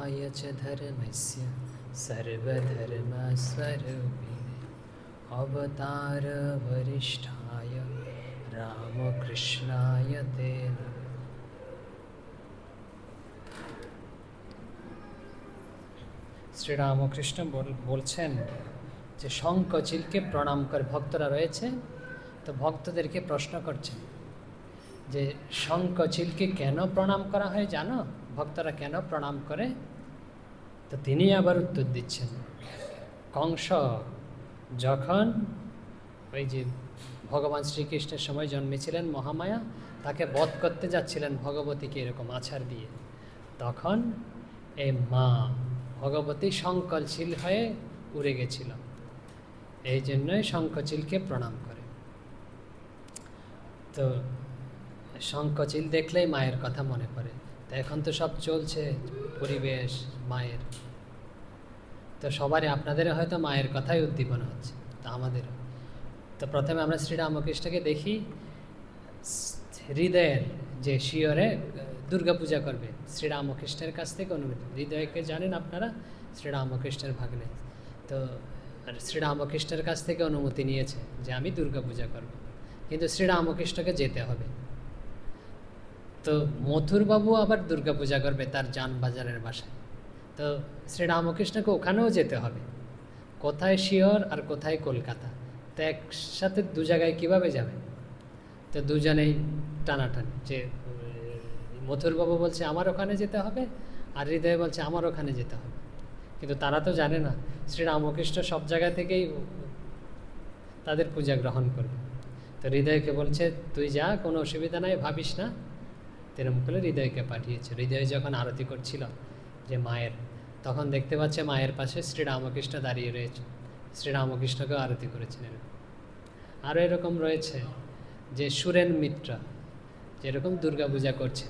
विनाशाय च धर्मस्य सर्वधर्मस्वरूपिणे अवतार वरिष्ठाय रामकृष्णाय ते नमः। শ্রীরামকৃষ্ণ বলছেন যে শঙ্খচিলকে প্রণাম করে ভক্তরা রয়েছে, তো ভক্তদেরকে প্রশ্ন করছেন যে শঙ্খচিলকে কেন প্রণাম করা হয় জানো, ভক্তরা কেন প্রণাম করে? তো তিনি আবার উত্তর দিচ্ছেন, কংস যখন ওই যে ভগবান শ্রীকৃষ্ণের সময় জন্মেছিলেন মহামায়া, তাকে বধ করতে যাচ্ছিলেন ভগবতীকে এরকম আছাড় দিয়ে, তখন এই মা ভগবতী শঙ্খচিল হয়ে উড়ে গেছিল, এই জন্যই শঙ্খচিলকে প্রণাম করে। তো শঙ্খচিল দেখলেই মায়ের কথা মনে পড়ে। তো এখন তো সব চলছে পরিবেশ মায়ের, তো সবারই আপনাদের হয়তো মায়ের কথাই উদ্দীপনা হচ্ছে, তো আমাদেরও। তো প্রথমে আমরা শ্রীরামকৃষ্ণকে দেখি হৃদয়ের যে শিয়রে দুর্গাপূজা করবে, শ্রীরামকৃষ্ণের কাছ থেকে অনুমতি। হৃদয়কে জানেন আপনারা, শ্রীরামকৃষ্ণের ভাগ্নে। তো শ্রীরামকৃষ্ণের কাছ থেকে অনুমতি নিয়েছে যে আমি দুর্গাপূজা করব, কিন্তু শ্রীরামকৃষ্ণকে যেতে হবে। তো মথুরবাবু আবার দুর্গাপূজা করবে তার জানবাজারের বাসায়, তো শ্রীরামকৃষ্ণকে ওখানেও যেতে হবে। কোথায় শিয়র আর কোথায় কলকাতা, তো একসাথে দু জায়গায় কীভাবে যাবে? তো দুজনেই টানাটানি, যে মথুরবাবু বলছে আমার ওখানে যেতে হবে, আর হৃদয় বলছে আমার ওখানে যেতে হবে, কিন্তু তারা তো জানে না শ্রীরামকৃষ্ণ সব জায়গা থেকেই তাদের পূজা গ্রহণ করবে। তো হৃদয়কে বলছে তুই যা, কোনো অসুবিধা নাই, ভাবিস না। তেরম করে হৃদয়কে পাঠিয়েছে। হৃদয় যখন আরতি করছিল যে মায়ের, তখন দেখতে পাচ্ছে মায়ের পাশে শ্রীরামকৃষ্ণ দাঁড়িয়ে রয়েছে, শ্রীরামকৃষ্ণকেও আরতি করেছিলেন। আরও এরকম রয়েছে যে সুরেন মিত্র যেরকম দুর্গাপূজা করছে,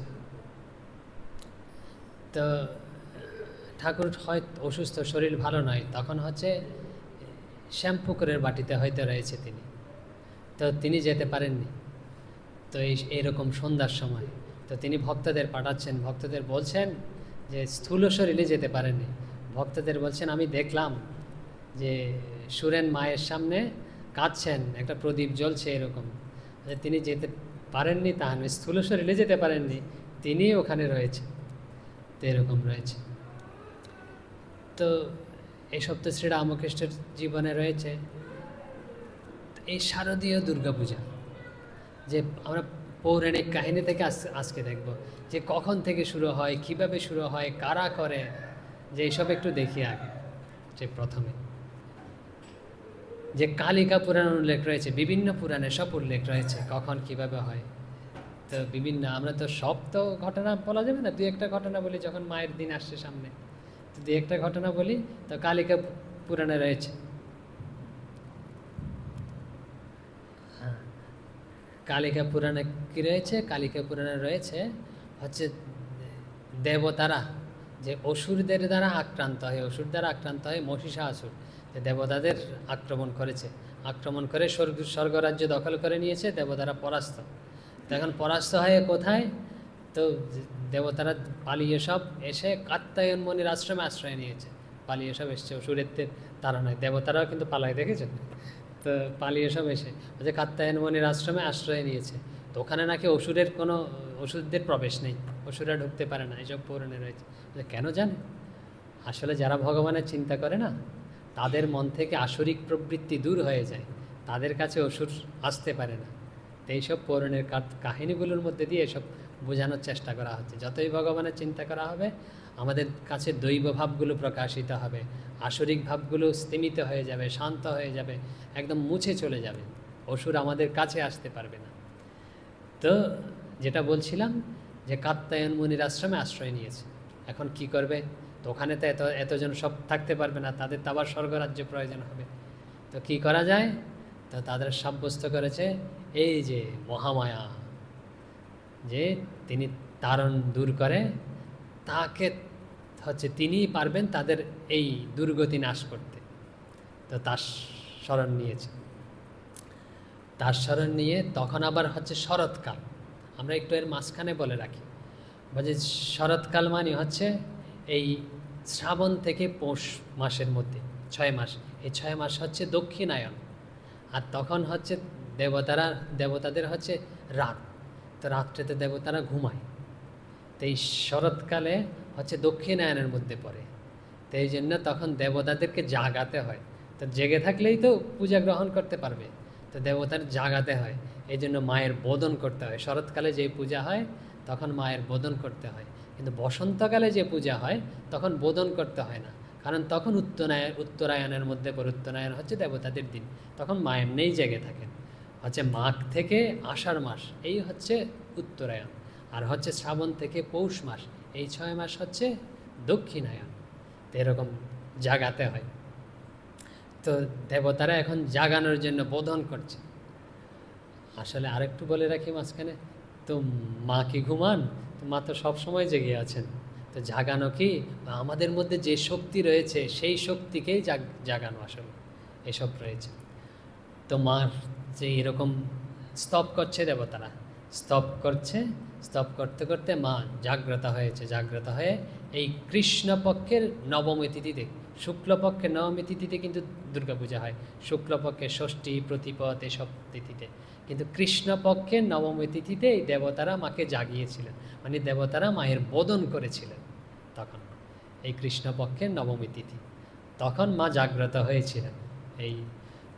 তো ঠাকুর হয় অসুস্থ, শরীর ভালো নয়, তখন হচ্ছে শ্যামপুকুরের বাটিতে হয়তো রয়েছে তিনি, তো তিনি যেতে পারেননি। তো এইরকম সন্ধ্যার সময় তো তিনি ভক্তদের পাঠাচ্ছেন, ভক্তদের বলছেন যে স্থূল শরীরে যেতে পারেননি। ভক্তদের বলছেন আমি দেখলাম যে সুরেন মায়ের সামনে কাঁদছেন, একটা প্রদীপ জ্বলছে এরকম, তিনি যেতে পারেননি, তাহলে স্থূল শরীরে যেতে পারেননি, তিনি ওখানে রয়েছে, তো এরকম রয়েছে। তো এইসব তো শ্রীরামকৃষ্ণের জীবনে রয়েছে। এই শারদীয় দুর্গাপূজা যে আমরা পৌরাণিক কাহিনী থেকে আজকে দেখব যে কখন থেকে শুরু হয়, কিভাবে শুরু হয়, কারা করে, যে এইসব একটু দেখি আগে। যে প্রথমে যে কালিকা পুরাণ উল্লেখ রয়েছে, বিভিন্ন পুরাণে সব উল্লেখ রয়েছে কখন কিভাবে হয়। তো বিভিন্ন, আমরা তো সব তো ঘটনা বলা যাবে না, দুই একটা ঘটনা বলি, যখন মায়ের দিন আসছে সামনে, তো দুই একটা ঘটনা বলি। তো কালিকা পুরাণে রয়েছে, কালিকা পুরাণে কী রয়েছে? কালিকা পুরাণে রয়েছে হচ্ছে দেবতারা যে অসুরদের দ্বারা আক্রান্ত হয়, অসুর দ্বারা আক্রান্ত হয় মহিষাসুর, যে দেবতাদের আক্রমণ করেছে, আক্রমণ করে স্বর্গরাজ্য দখল করে নিয়েছে, দেবতারা পরাস্ত। তখন পরাস্ত হয়ে কোথায়? তো দেবতারা পালিয়ে সব এসে কাত্যায়ন মুনির আশ্রমে আশ্রয় নিয়েছে, পালিয়ে সব এসছে, অসুরের তারা নয়, দেবতারাও কিন্তু পালায়, দেখেছেন? তো পালিয়ে সব এসে যে কাত্যায়ন মুনির আশ্রমে আশ্রয় নিয়েছে। তো ওখানে নাকি অসুরের কোনো, অসুরদের প্রবেশ নেই, অসুররা ঢুকতে পারে না, এইসব পুরাণে রয়েছে। কেন জানে? আসলে যারা ভগবানের চিন্তা করে না, তাদের মন থেকে আসরিক প্রবৃত্তি দূর হয়ে যায়, তাদের কাছে অসুর আসতে পারে না। তো এইসব পৌরাণের কাহিনীগুলোর মধ্যে দিয়ে এসব বোঝানোর চেষ্টা করা হচ্ছে। যতই ভগবানের চিন্তা করা হবে, আমাদের কাছে দৈব ভাবগুলো প্রকাশিত হবে, আসরিক ভাবগুলো স্তিমিত হয়ে যাবে, শান্ত হয়ে যাবে, একদম মুছে চলে যাবে, অসুর আমাদের কাছে আসতে পারবে না। তো যেটা বলছিলাম যে কাত্যায়ন মুনির আশ্রমে আশ্রয় নিয়েছে, এখন কি করবে? তো ওখানে তো এতজন সব থাকতে পারবে না, তাদের তো আবার স্বর্গরাজ্য প্রয়োজন হবে। তো কি করা যায়? তো তাদের সাব্যস্ত করেছে এই যে মহামায়া, যে তিনি তারণ দূর করে, তাকে হচ্ছে তিনিই পারবেন তাদের এই দুর্গতি নাশ করতে। তো তার শরণ নিয়েছে, তার শরণ নিয়ে তখন আবার হচ্ছে শরৎকাল, আমরা একটু এর মাঝখানে বলে রাখি, বলছে শরৎকাল মানে হচ্ছে এই শ্রাবণ থেকে পৌষ মাসের মধ্যে 6 মাস, এই 6 মাস হচ্ছে দক্ষিণায়ন। আর তখন হচ্ছে দেবতাদের হচ্ছে রাত, তো রাত্রেতে দেবতারা ঘুমায়। তো এই শরৎকালে হচ্ছে দক্ষিণায়নের মধ্যে পড়ে, তো এই জন্য তখন দেবতাদেরকে জাগাতে হয়। তো জেগে থাকলেই তো পূজা গ্রহণ করতে পারবে, তো দেবতার জাগাতে হয়। এই জন্য মায়ের বোধন করতে হয়। শরৎকালে যে পূজা হয় তখন মায়ের বোধন করতে হয়, কিন্তু বসন্তকালে যে পূজা হয় তখন বোধন করতে হয় না, কারণ তখন উত্তরায়ণের মধ্যে পড়ে। উত্তরায়ণ হচ্ছে দেবতাদের দিন, তখন মা এমনিই জেগে থাকেন। হচ্ছে মাঘ থেকে আষাঢ় মাস এই হচ্ছে উত্তরায়ণ, আর হচ্ছে শ্রাবণ থেকে পৌষ মাস, এই 6 মাস হচ্ছে দক্ষিণায়ন। তো এরকম জাগাতে হয়। তো দেবতারা এখন জাগানোর জন্য বোধন করছে। আসলে আরেকটু বলে রাখি মাঝখানে, তো মা কি ঘুমান? তো মা তো সবসময় জেগে আছেন। তো জাগানো কি আমাদের মধ্যে যে শক্তি রয়েছে সেই শক্তিকেই জাগানো আসলে এসব রয়েছে। তো মার যে এরকম স্তব করছে দেবতারা, স্তব করতে করতে মা জাগ্রত হয়েছে। জাগ্রত হয়ে এই কৃষ্ণপক্ষের নবমী তিথিতে, শুক্লপক্ষের নবমী তিথিতে কিন্তু দুর্গাপূজা হয়, শুক্লপক্ষের ষষ্ঠী প্রতিপদ এসব তিথিতে, কিন্তু কৃষ্ণপক্ষের নবমী তিথিতে এই দেবতারা মাকে জাগিয়েছিলেন, মানে দেবতারা মায়ের বোধন করেছিলেন তখন, এই কৃষ্ণপক্ষের নবমী তিথি, তখন মা জাগ্রত হয়েছিলেন। এই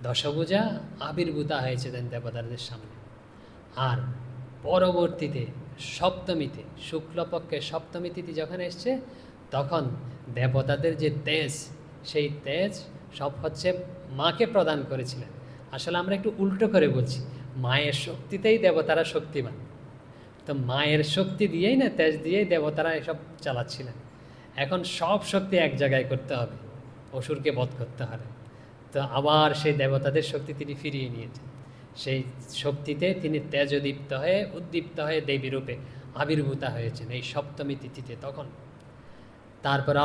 দশভূজা আবির্ভূতা হয়েছিলেন দেবতাদের সামনে। আর পরবর্তীতে সপ্তমীতে, শুক্লপক্ষের সপ্তমী তিথি যখন এসছে, তখন দেবতাদের যে তেজ, সেই তেজ সব হচ্ছে মাকে প্রদান করেছিলেন। আসলে আমরা একটু উল্টো করে বলছি, মায়ের শক্তিতেই দেবতারা শক্তিমান। তো মায়ের শক্তি দিয়েই না, তেজ দিয়েই দেবতারা এসব চালাচ্ছিলেন। এখন সব শক্তি এক জায়গায় করতে হবে, অসুরকে বধ করতে হবে। তো আবার সেই দেবতাদের শক্তি তিনি ফিরিয়ে নিয়েছেন। সেই শক্তিতে তিনি উদ্দীপ্ত হয়ে দেবী রূপে আবির্ভূতা হয়েছেন এই সপ্তমী তিথিতে তখন। তারপর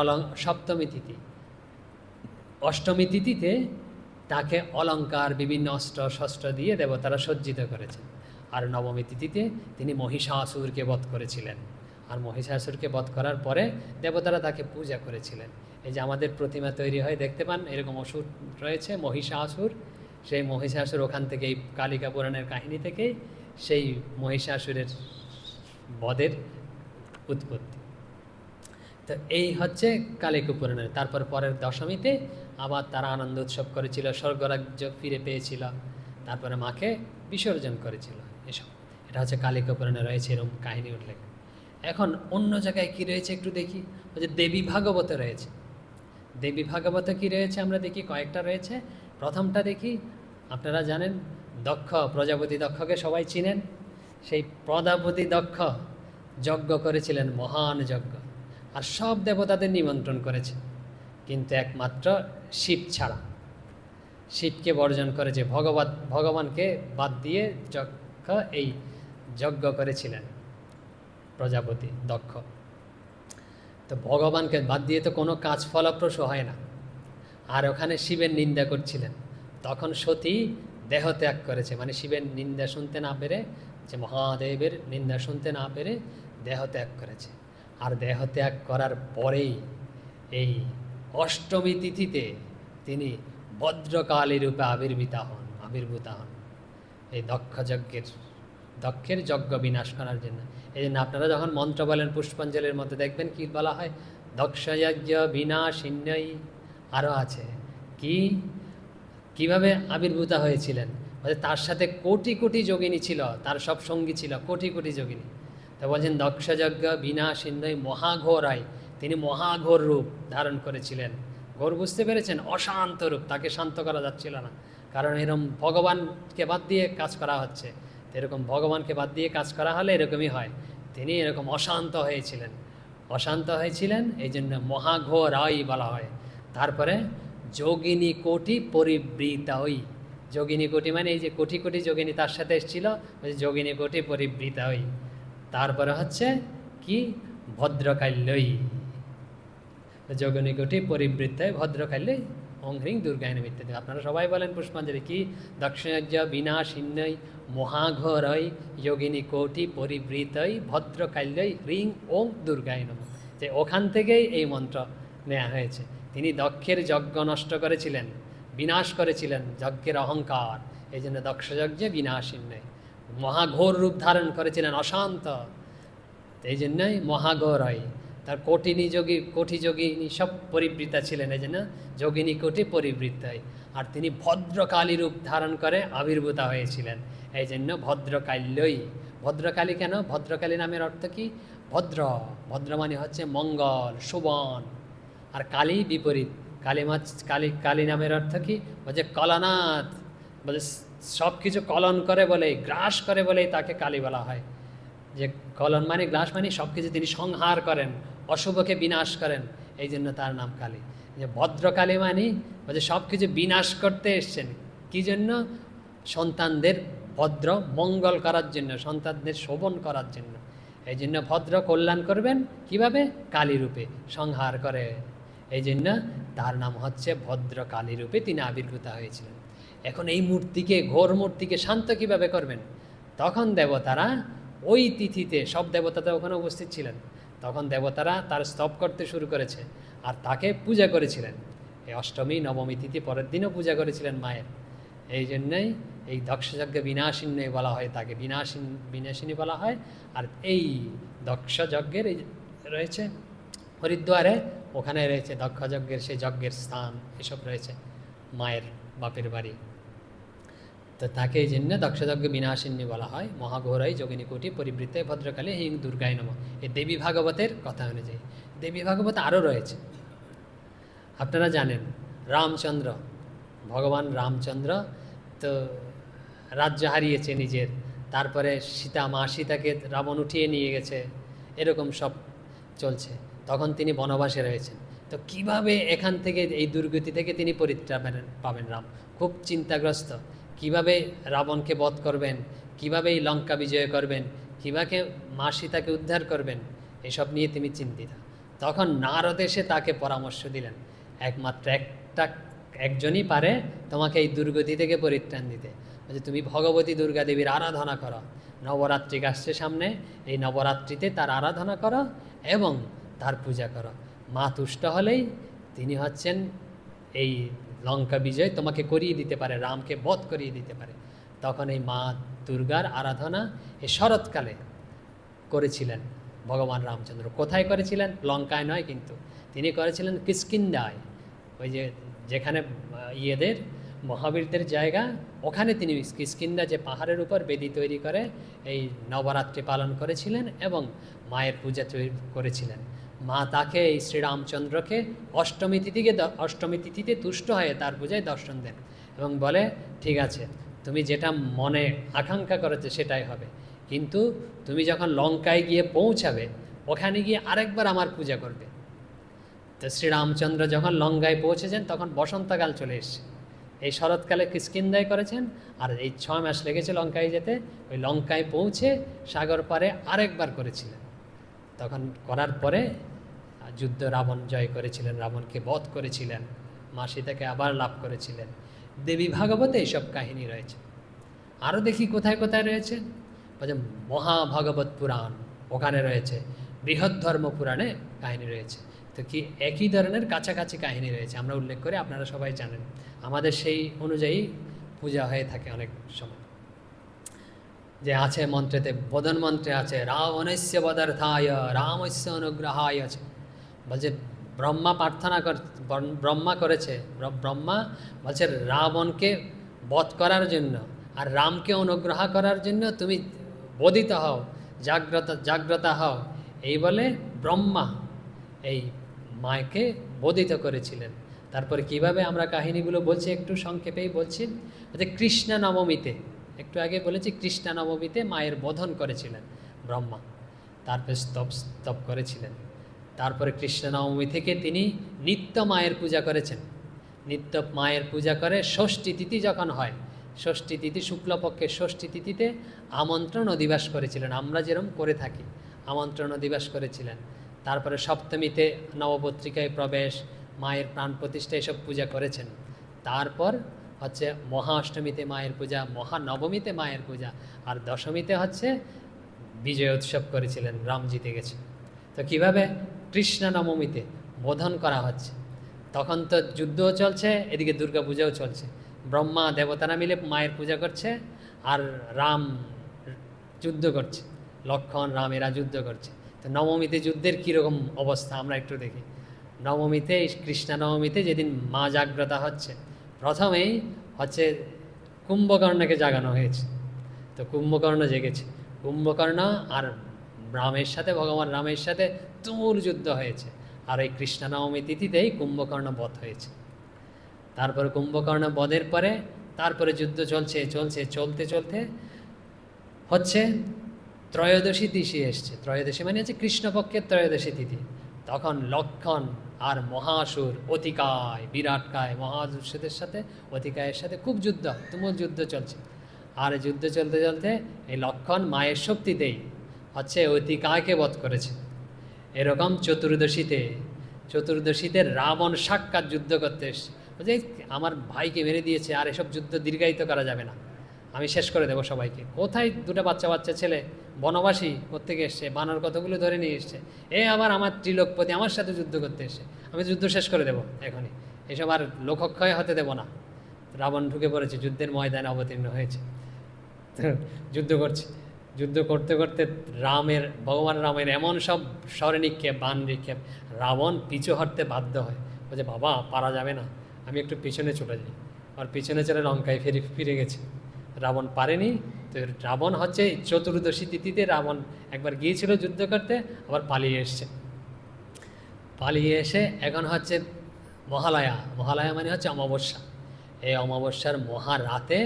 সপ্তমী তিথি, অষ্টমী তিথিতে তাকে অলঙ্কার বিভিন্ন অস্ত্র শস্ত্র দিয়ে দেবতারা সজ্জিত করেছেন। আর নবমী তিথিতে তিনি মহিষাসুরকে বধ করেছিলেন। আর মহিষাসুরকে বধ করার পরে দেবতারা তাকে পূজা করেছিলেন। এই যে আমাদের প্রতিমা তৈরি হয় দেখতে পান, এরকম অসুর রয়েছে মহিষাসুর। সেই মহিষাসুর ওখান থেকেই, কালিকা পুরাণের কাহিনী থেকেই সেই মহিষাসুরের বধের উৎপত্তি। তো এই হচ্ছে কালিকা পুরাণের। তারপর পরের দশমীতে আবার তারা আনন্দ উৎসব করেছিল, স্বর্গরাজ্য ফিরে পেয়েছিল, তারপরে মাকে বিসর্জন করেছিল। এসব এটা হচ্ছে কালিকা পুরাণে রয়েছে এরকম কাহিনী উল্লেখ। এখন অন্য জায়গায় কি রয়েছে একটু দেখি। ওই যে দেবী ভাগবতে রয়েছে, দেবী ভাগবতে কি রয়েছে আমরা দেখি, কয়েকটা রয়েছে। প্রথমটা দেখি, আপনারা জানেন দক্ষ, প্রজাপতি দক্ষকে সবাই চিনেন। সেই প্রজাপতি দক্ষ যজ্ঞ করেছিলেন, মহান যজ্ঞ, আর সব দেবতাদের নিমন্ত্রণ করেছে, কিন্তু একমাত্র শিব ছাড়া। শিবকে বর্জন করেছে, ভগবানকে বাদ দিয়ে এই যজ্ঞ করেছিলেন প্রজাপতি দক্ষ। তো ভগবানকে বাদ দিয়ে তো কোনো কাজ ফলপ্রসূ হয় না। আর ওখানে শিবের নিন্দা করছিলেন। তখন সতী দেহত্যাগ করেছে, মানে শিবের নিন্দা শুনতে না পেরে, যে মহাদেবের নিন্দা শুনতে না পেরে দেহত্যাগ করেছে। আর দেহত্যাগ করার পরেই এই অষ্টমী তিথিতে তিনি ভদ্রকালী রূপে আবির্ভূতা হন এই দক্ষের যজ্ঞ বিনাশ করার জন্য। এই জন্য আপনারা যখন মন্ত্র বলেন পুষ্পাঞ্জলির মধ্যে দেখবেন কি বলা হয়, দক্ষযজ্ঞ বিনাশিন্যই। আরও আছে কিভাবে আবির্ভূত হয়েছিলেন, তার সাথে কোটি কোটি যোগিনী ছিল, তার সব সঙ্গী ছিল কোটি কোটি যোগিনী। তো বলছেন দক্ষযজ্ঞ বিনাশিন্যই মহাঘোরায়, তিনি মহাঘোর রূপ ধারণ করেছিলেন। ঘোর বুঝতে পেরেছেন, অশান্ত রূপ, তাকে শান্ত করা যাচ্ছিল না, কারণ এরকম ভগবানকে বাদ দিয়ে কাজ করা হচ্ছে। এরকম ভগবানকে বাদ দিয়ে কাজ করা হলে এরকমই হয়। তিনি এরকম অশান্ত হয়েছিলেন, এই জন্য মহাঘোরাই বলা হয়। তারপরে যোগিনী কোটি পরিবৃতাই, যোগিনী কোটি মানে এই যে কোটি কোটি যোগিনী তার সাথে এসেছিল, যোগিনী কোটি পরিবৃতাই। তারপরে হচ্ছে কি ভদ্রকাল্যই, যোগিনী কোটি পরিবৃত্তায় ভদ্রকাল্যই ওং হ্রিং দুর্গায় নমঃ। আপনারা সবাই বলেন পুষ্পাঞ্জলি কি, দক্ষযজ্ঞ বিনাশিন্যই মহাঘোরই যোগিনী কোটি পরিবৃতই ভদ্রকাল্যই হ্রিং ওং দুর্গায় নমঃ। যে ওখান থেকেই এই মন্ত্র নেওয়া হয়েছে। তিনি দক্ষের যজ্ঞ নষ্ট করেছিলেন, বিনাশ করেছিলেন যজ্ঞের অহংকার, এই জন্য দক্ষযজ্ঞে বিনাশিন্যে। মহাঘোর রূপ ধারণ করেছিলেন, অশান্ত, এই জন্যই মহাঘোরয়। তার কোটি যোগিনী সব পরিবৃতা ছিলেন, এই জন্য যোগিনী কোটি পরিবৃত্তায়। আর তিনি ভদ্রকালী রূপ ধারণ করে আবির্ভূতা হয়েছিলেন, এই জন্য ভদ্রকাল্যই। ভদ্রকালী কেন? ভদ্রকালী নামের অর্থ কি? ভদ্র, ভদ্র মানে হচ্ছে মঙ্গল, শোভন। আর কালী বিপরীত, কালী নামের অর্থ কি? বলছে কলনাথ, বলে সব কিছু কলন করে বলে, গ্রাস করে বলেই তাকে কালী বলা হয়। যে কলন মানে গ্রাস মানে সব কিছু তিনি সংহার করেন, অশুভকে বিনাশ করেন, এই জন্য তার নাম কালী। যে ভদ্রকালী মানে বলছে সব কিছু বিনাশ করতে এসছেন, কি জন্য? সন্তানদের ভদ্র মঙ্গল করার জন্য, সন্তানদের শোভন করার জন্য। এই জন্য ভদ্র কল্যাণ করবেন কিভাবে? কালী রূপে সংহার করে, এই জন্য তার নাম হচ্ছে ভদ্রকালী রূপে তিনি আবির্ভূত হয়েছিলেন। এখন এই মূর্তিকে, ঘোর মূর্তিকে শান্ত কিভাবে করবেন? তখন দেবতারা ওই তিথিতে, সব দেবতারা ওখানে উপস্থিত ছিলেন, তখন দেবতারা তার স্তব করতে শুরু করেছে আর তাকে পূজা করেছিলেন। এই অষ্টমী নবমী তিথি পরের দিনও পূজা করেছিলেন মায়ের। এই জন্যই এই দক্ষযজ্ঞ বিনাশিনী বলা হয়, তাকে বিনাশিনী বলা হয়। আর এই দক্ষযজ্ঞের এই রয়েছে হরিদ্বারে, ওখানে রয়েছে দক্ষযজ্ঞের সেই যজ্ঞের স্থান, এসব রয়েছে মায়ের বাপের বাড়ি। তো তাকে এই জন্য দক্ষযজ্ঞ বিনাশিনী বলা হয়। মহাঘোরাই যোগিনী কোটি পরিবৃত্তে ভদ্রকালী হিং দুর্গায় নম, এই দেবী ভাগবতের কথা অনুযায়ী। দেবী ভাগবত আরও রয়েছে, আপনারা জানেন রামচন্দ্র, ভগবান রামচন্দ্র তো রাজ্য হারিয়েছে নিজের, তারপরে মা সীতাকে রাবণ উঠিয়ে নিয়ে গেছে, এরকম সব চলছে। তখন তিনি বনবাসে রয়েছেন, তো কিভাবে এখান থেকে, এই দুর্গতি থেকে তিনি পরিত্রাণ পাবেন? রাম খুব চিন্তাগ্রস্ত, কিভাবে রাবণকে বধ করবেন, কিভাবে এই লঙ্কা বিজয় করবেন, কিভাবে মা সীতাকে উদ্ধার করবেন, এসব নিয়ে তিনি চিন্তিত। তখন নারদ এসে তাকে পরামর্শ দিলেন, একমাত্র একজনই পারে তোমাকে এই দুর্গতি থেকে পরিত্রাণ দিতে, বলছে তুমি ভগবতী দুর্গা দেবীর আরাধনা করো, নবরাত্রি আসছে সামনে, এই নবরাত্রিতে তার আরাধনা করো এবং তার পূজা করো। মা তুষ্ট হলেই তিনি হচ্ছেন এই লঙ্কা বিজয় তোমাকে করিয়ে দিতে পারে, রামকে বধ করিয়ে দিতে পারে। তখন এই মা দুর্গার আরাধনা এই শরৎকালে করেছিলেন ভগবান রামচন্দ্র। কোথায় করেছিলেন? লঙ্কায় নয়, কিন্তু তিনি করেছিলেন কিষ্কিন্ধায়, ওই যেখানে ইয়েদের মহাবীরদের জায়গা, ওখানে তিনি কিষ্কিন্ধা যে পাহাড়ের উপর বেদি তৈরি করে এই নবরাত্রি পালন করেছিলেন এবং মায়ের পূজা করেছিলেন। মা তাকে, এই শ্রীরামচন্দ্রকে অষ্টমী তিথিতে তুষ্ট হয়ে তার পূজায় দর্শন দেন এবং বলে, ঠিক আছে, তুমি যেটা মনে আকাঙ্ক্ষা করেছে সেটাই হবে, কিন্তু তুমি যখন লঙ্কায় গিয়ে পৌঁছাবে ওখানে গিয়ে আরেকবার আমার পূজা করবে। তো শ্রীরামচন্দ্র যখন লঙ্কায় পৌঁছেছেন তখন বসন্তকাল চলে এসছে, এই শরৎকালে কিষ্কিন্ধায় করেছেন, আর এই 6 মাস লেগেছে লঙ্কায় যেতে। ওই লঙ্কায় পৌঁছে সাগর পারে আরেকবার করেছিলেন। তখন করার পরে যুদ্ধ রাবণ জয় করেছিলেন, রাবণকে বধ করেছিলেন, মা সীতাকে আবার লাভ করেছিলেন। দেবী ভাগবতে এইসব কাহিনী রয়েছে। আরও দেখি কোথায় কোথায় রয়েছে, বলছে মহাভাগবত পুরাণ, ওখানে রয়েছে, বৃহৎ ধর্ম পুরাণে কাহিনী রয়েছে। তো কি একই ধরনের কাছাকাছি কাহিনী রয়েছে, আমরা উল্লেখ করে আপনারা সবাই জানেন। আমাদের সেই অনুযায়ী পূজা হয়ে থাকে অনেক সময়। যে আছে মন্ত্রেতে, বোধন মন্ত্রে আছে রাবণস্য বদার্থায় রামস্য অনুগ্রহায় আছে, বলছে ব্রহ্মা ব্রহ্মা করেছে, ব্রহ্মা বলছে রাবণকে বধ করার জন্য আর রামকে অনুগ্রহ করার জন্য তুমি বোধিত হও, জাগ্রত হও, এই বলে ব্রহ্মা এই মাকে বোধিত করেছিলেন। তারপরে কিভাবে আমরা কাহিনীগুলো বলছি একটু সংক্ষেপেই বলছি। কৃষ্ণা নবমীতে, একটু আগে বলেছি, কৃষ্ণা নবমীতে মায়ের বোধন করেছিলেন ব্রহ্মা, তারপরে স্তব করেছিলেন। তারপরে কৃষ্ণা নবমী থেকে তিনি নিত্য মায়ের পূজা করেছেন। নিত্য মায়ের পূজা করে ষষ্ঠী তিথি যখন হয়, ষষ্ঠী তিথি শুক্লপক্ষের ষষ্ঠী তিথিতে আমন্ত্রণ অধিবাস করেছিলেন, আমরা যেরকম করে থাকি আমন্ত্রণ অধিবাস করেছিলেন। তারপরে সপ্তমীতে নবপত্রিকায় প্রবেশ, মায়ের প্রাণ প্রতিষ্ঠা, এসব পূজা করেছেন। তারপর হচ্ছে মহা অষ্টমীতে মায়ের পূজা, মহানবমীতে মায়ের পূজা, আর দশমীতে হচ্ছে বিজয় উৎসব করেছিলেন, রাম জিতে গেছে। তো কীভাবে? কৃষ্ণ নবমীতে বোধন করা হচ্ছে। তখন তো যুদ্ধও চলছে, এদিকে দুর্গা পূজাও চলছে, ব্রহ্মা দেবতারা মিলে মায়ের পূজা করছে, আর রাম যুদ্ধ করছে, লক্ষ্মণ রাম এরা যুদ্ধ করছে। তো নবমীতে যুদ্ধের কীরকম অবস্থা আমরা একটু দেখি। নবমীতে, কৃষ্ণা নবমীতে যেদিন মা জাগ্রতা হচ্ছে, প্রথমেই হচ্ছে কুম্ভকর্ণকে জাগানো হয়েছে। তো কুম্ভকর্ণ জেগেছে, কুম্ভকর্ণ আর রামের সাথে, ভগবান রামের সাথে তুমুল যুদ্ধ হয়েছে, আর এই কৃষ্ণা নবমী তিথিতেই কুম্ভকর্ণ বধ হয়েছে। তারপরে কুম্ভকর্ণ বধের পরে তারপরে যুদ্ধ চলছে, চলতে চলতে হচ্ছে ত্রয়োদশী তিথি এসছে। ত্রয়োদশী মানে হচ্ছে কৃষ্ণপক্ষের ত্রয়োদশী তিথি। তখন লক্ষ্মণ আর মহাসুর, অতিকায়, বিরাটকায়, মহাসুরদের সাথে, অতিকায়ের সাথে খুব যুদ্ধ, তুমুল যুদ্ধ চলছে। আর যুদ্ধ চলতে চলতে এই লক্ষ্মণ মায়ের শক্তিতেই হচ্ছে অতিকায়কে বধ করেছে। এরকম চতুর্দশীতে রাবণ সাক্ষাৎ যুদ্ধ করতে এসছে, বলছে আমার ভাইকে মেরে দিয়েছে, আর এসব যুদ্ধ দীর্ঘায়িত করা যাবে না, আমি শেষ করে দেবো সবাইকে। কোথায় দুটো বাচ্চা ছেলে বনবাসী কোত্থেকে এসছে, বানর কতগুলো ধরে নিয়ে এসছে, আবার আমার ত্রিলোকপতি আমার সাথে যুদ্ধ করতে এসছে, আমি যুদ্ধ শেষ করে দেবো এখনই, এসব আর লোকক্ষয় হতে দেব না। রাবণ ঢুকে পড়েছে, যুদ্ধের ময়দানে অবতীর্ণ হয়েছে, যুদ্ধ করতে করতে ভগবান রামের এমন সব স্বরনিক্ষেপ, বান নিক্ষেপ, রাবণ পিছু হটতে বাধ্য হয়, বলছে বাবা পারা যাবে না, আমি একটু পিছনে চলে যাই। আর পিছনে চলে লঙ্কায় ফিরে গেছে। রাবণ পারেনি। তো রাবণ হচ্ছে চতুর্দশী তিথিতে রাবণ একবার গিয়েছিল যুদ্ধ করতে, আবার পালিয়ে এসে এখন হচ্ছে মহালয়া মানে হচ্ছে অমাবস্যা। এই অমাবস্যার মহারাতে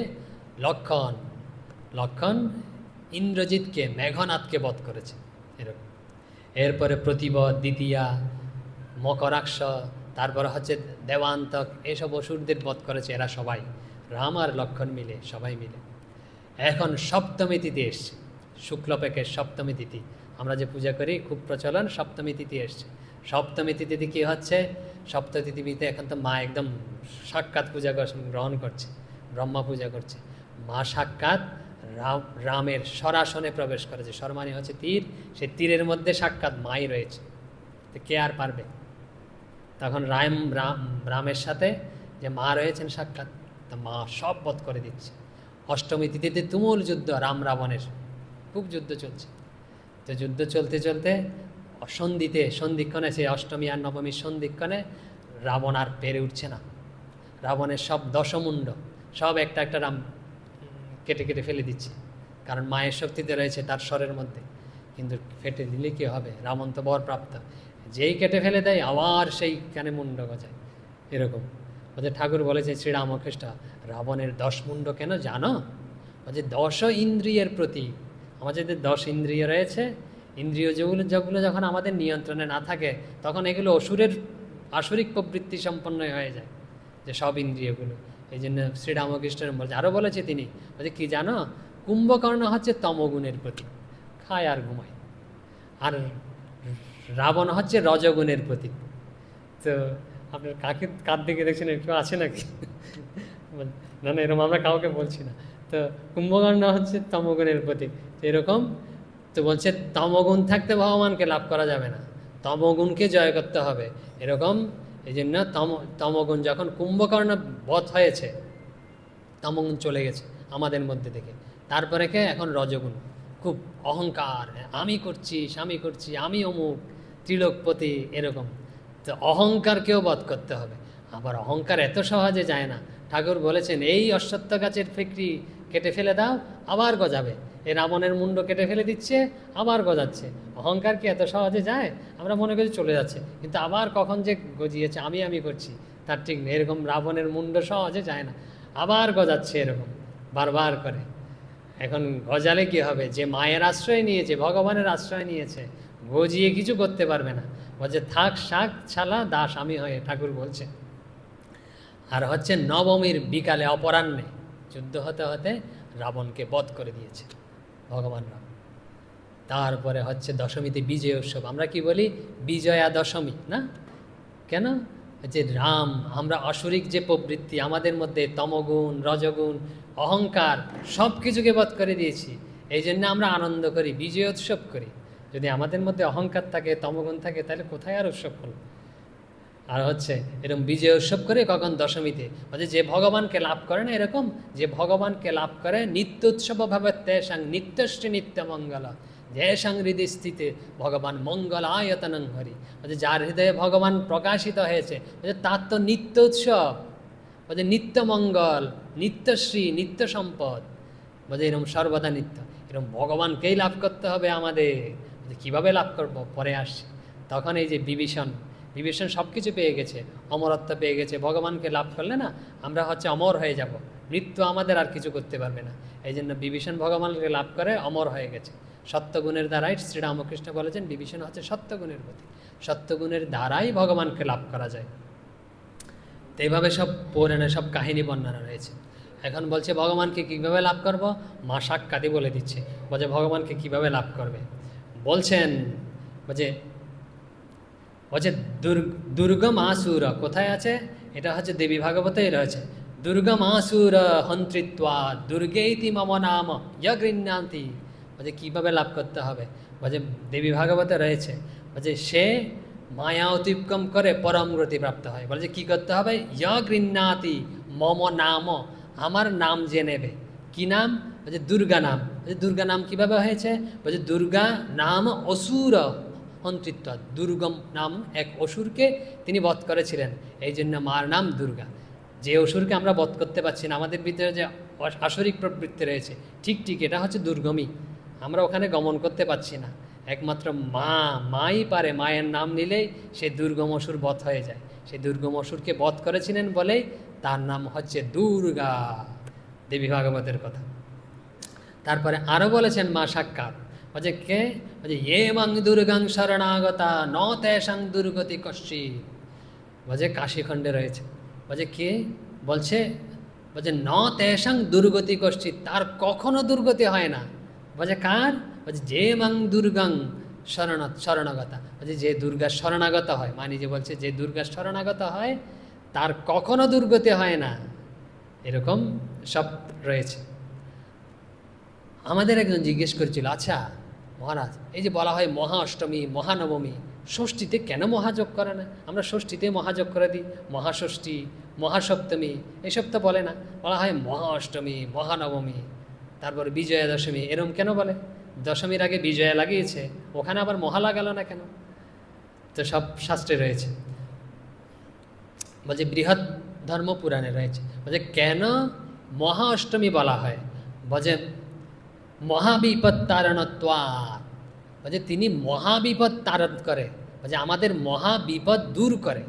লক্ষ্মণ ইন্দ্রজিৎকে, মেঘনাথকে বধ করেছে এরকম। এরপরে প্রতিবদ, দ্বিতীয়া, মকরাক্ষ, তারপরে হচ্ছে দেবান্তক, এসব অসুরদের বধ করেছে এরা সবাই, রাম আর লক্ষ্মণ মিলে, সবাই মিলে। এখন সপ্তমী তিথি এসছে, শুক্লপক্ষের সপ্তমী তিথি, আমরা যে পূজা করি খুব প্রচলন, সপ্তমী তিথি এসছে। সপ্তমী তিথিতে কী হচ্ছে, সপ্তমী তিথিতে এখন তো মা একদম সাক্ষাৎ পূজা গ্রহণ করছে, ব্রহ্মা পূজা করছে। মা সাক্ষাৎ রামের স্বরাসনে প্রবেশ করেছে। স্বর মানে হচ্ছে তীর, সেই তীরের মধ্যে সাক্ষাৎ মাই রয়েছে, তো কে আর পারবে। তখন রামের সাথে যে মা রয়েছেন সাক্ষাৎ, তা মা সব বধ করে দিচ্ছে। অষ্টমী তিথিতে তুমুল যুদ্ধ, রাম রাবণের খুব যুদ্ধ চলছে। তো যুদ্ধ চলতে চলতে সন্ধিক্ষণে, সেই অষ্টমী আর নবমীর সন্ধিক্ষণে রাবণ আর পেরে উঠছে না। রাবণের সব দশমুণ্ড সব একটা রাম কেটে ফেলে দিচ্ছে, কারণ মায়ের শক্তিতে রয়েছে তার স্বরের মধ্যে। কিন্তু ফেটে দিলে কী হবে, রাবণ তো বরপ্রাপ্ত, যেই কেটে ফেলে দেয় আবার সেইখানে মুন্ড গজায়। এরকম ওদের ঠাকুর বলেছে শ্রীরামকৃষ্ণ, রাবণের 10 মুণ্ড কেন জানো? বলছে 10 ইন্দ্রিয়ের প্রতীক। আমাদের যে 10 ইন্দ্রিয় রয়েছে, ইন্দ্রিয় যেগুলো যখন আমাদের নিয়ন্ত্রণে না থাকে, তখন এগুলো আসরিক প্রবৃত্তি সম্পন্ন হয়ে যায়, যে সব ইন্দ্রিয়গুলো। এই জন্য শ্রীরামকৃষ্ণের বলছে, আরও বলেছে তিনি, বলছে কি জানো, কুম্ভকর্ণ হচ্ছে তমগুণের প্রতীক, খায় আর ঘুমায়, আর রাবণ হচ্ছে রজগুণের প্রতীক। তো আপনার কার দিকে দেখছেন, একটু আছে নাকি? না এরকম আমরা কাউকে বলছি না। তো কুম্ভকর্ণ হচ্ছে তমগুণের প্রতীক, এরকম। তো বলছে তমগুণ থাকতে ভগবানকে লাভ করা যাবে না, তমগুণকে জয় করতে হবে, এরকম। এই জন্য তমগুণ যখন কুম্ভকর্ণ বধ হয়েছে, তমগুণ চলে গেছে আমাদের মধ্যে থেকে। তারপরে এখন রজগুণ, খুব অহংকার, আমি করছি, আমি অমুক ত্রিলোকপতি, এরকম। তো অহংকারকেও বধ করতে হবে। আবার অহংকার এত সহজে যায় না। ঠাকুর বলেছেন, এই অশ্বত্থ গাছের ফিকরি কেটে ফেলে দাও, আবার গজাবে। এই রাবণের মুন্ড কেটে ফেলে দিচ্ছে, আবার গজাচ্ছে। অহংকার কি এত সহজে যায়? আমরা মনে করি চলে যাচ্ছে, কিন্তু আবার কখন যে গজিয়েছে, আমি করছি, তার ঠিক নেই। এরকম রাবণের মুন্ড সহজে যায় না, আবার গজাচ্ছে এরকম বারবার করে। এখন গজালে কি হবে? যে মায়ের আশ্রয় নিয়েছে, ভগবানের আশ্রয় নিয়েছে, গজিয়ে কিছু করতে পারবে না। বলছে থাক শাক ছালা দাস আমি হয়ে, ঠাকুর বলছে। আর হচ্ছে নবমীর বিকালে, অপরাহ্নে যুদ্ধ হতে হতে রাবণকে বধ করে দিয়েছে ভগবান রাম। তারপরে হচ্ছে দশমীতে বিজয় উৎসব, আমরা কি বলি বিজয়া দশমী না? কেন? যে রাম, আমরা আসরিক যে প্রবৃত্তি আমাদের মধ্যে, তমগুণ, রজগুণ, অহংকার, সব কিছুকে বধ করে দিয়েছি। এই জন্য আমরা আনন্দ করি, বিজয় উৎসব করি। যদি আমাদের মধ্যে অহংকার থাকে, তমগুণ থাকে, তাহলে কোথায় আর উৎসব হল? আর হচ্ছে এরকম বিজয় উৎসব করে কখন দশমীতে, মানে যে ভগবানকে লাভ করে না এরকম, যে ভগবানকে লাভ করে নিত্য উৎসব ভাবে তেসাং নিত্যশ্রী নিত্য মঙ্গল যেসাং হৃদয় স্থিতে ভগবান মঙ্গল আয়তনং হরি, মানে যার হৃদয়ে ভগবান প্রকাশিত হয়েছে তার তো নিত্য উৎসব, বলছে নিত্য মঙ্গল নিত্যশ্রী নিত্য সম্পদ, বলছে এরকম সর্বদা নিত্য। এরকম ভগবানকেই লাভ করতে হবে আমাদের, কীভাবে লাভ করব পরে আসছে। তখন এই যে বিভীষণ সব কিছু পেয়ে গেছে, অমরত্ব পেয়ে গেছে, ভগবানকে লাভ করলে না আমরা হচ্ছে অমর হয়ে যাব, মৃত্যু আমাদের আর কিছু করতে পারবে না। এই জন্য বিভীষণ ভগবানকে লাভ করে অমর হয়ে গেছে সত্যগুণের দ্বারাই। শ্রীরামকৃষ্ণ বলেছেন বিভীষণ হচ্ছে সত্যগুণের প্রতি, সত্যগুণের দ্বারাই ভগবানকে লাভ করা যায়। তো এইভাবে সব পুরাণে সব কাহিনী বর্ণনা রয়েছে। এখন বলছে ভগবানকে কীভাবে লাভ করব, মা সাক্ষাৎই বলে দিচ্ছে, বলছে ভগবানকে কীভাবে লাভ করবে। বলছেন বলছে দুর্গম আসুর কোথায় আছে, এটা হচ্ছে দেবী ভাগবতেই রয়েছে। দুর্গম আসুর হন্ত্রিত্বা দুর্গেইতি মম নাম যগৃহ্ণান্তি, বলছে কীভাবে লাভ করতে হবে, বলছে দেবী ভাগবতে রয়েছে, বলছে সে মায়া অতিক্রম করে পরম গতি প্রাপ্ত হয়। বলছে কী করতে হবে, যগৃহ্ণাতি মম নাম, আমার নাম যে নেবে। কি নাম, বলছে দুর্গা নাম। বলছে দুর্গা নাম কীভাবে হয়েছে, বলছে দুর্গা নাম অসুর হন্ত্রিত্ব, দুর্গম নাম এক অসুরকে তিনি বধ করেছিলেন, এই জন্য মার নাম দুর্গা। যে অসুরকে আমরা বধ করতে পারছি না, আমাদের ভিতরে যে আসরিক প্রবৃত্তি রয়েছে ঠিক এটা হচ্ছে দুর্গমী, আমরা ওখানে গমন করতে পারছি না, একমাত্র মাই পারে, মায়ের নাম নিলেই সে দুর্গম অসুর বধ হয়ে যায়। সেই দুর্গম অসুরকে বধ করেছিলেন বলেই তার নাম হচ্ছে দুর্গা, দেবী ভাগবতের কথা। তারপরে আরও বলেছেন মা সাক্ষাৎ, বলছে কে, বলছে এ মাং দুর্গাং শরণাগতা ন তেষাং দুর্গতি কশ্চি, বলছে কাশীখণ্ডে রয়েছে। বলছে কে, বলছে ন তেষাং দুর্গতি কশ্চিৎ, তার কখনো দুর্গতি হয় না। বলছে কার, বলছে যে মাং দুর্গাং শরণাগতা, বলছে যে দুর্গার শরণাগত হয়, মা নিজে বলছে যে দুর্গার শরণাগত হয় তার কখনো দুর্গতি হয় না, এরকম সব রয়েছে। আমাদের একজন জিজ্ঞেস করেছিল, আচ্ছা মহারাজ এই যে বলা হয় মহা অষ্টমী মহানবমী, ষষ্ঠীতে কেন মহাযোগ করে না? আমরা ষষ্ঠীতে মহাযোগ করে দিই, মহাষষ্ঠী মহাসপ্তমী এসব তো বলে না, বলা হয় মহা অষ্টমী মহানবমী, তারপর বিজয়া দশমী, এরম কেন বলে? দশমীর আগে বিজয়া লাগিয়েছে, ওখানে আবার মহা লাগালো না কেন? তো সব শাস্ত্রে রয়েছে। বলছে বৃহৎ ধর্ম পুরাণে রয়েছে, বলছে কেন মহা অষ্টমী বলা হয়, বলছে মহাবিপদ তারণত্বাৎ, বলছে তিনি মহাবিপদ তারণ করে, বলছে আমাদের মহাবিপদ দূর করে।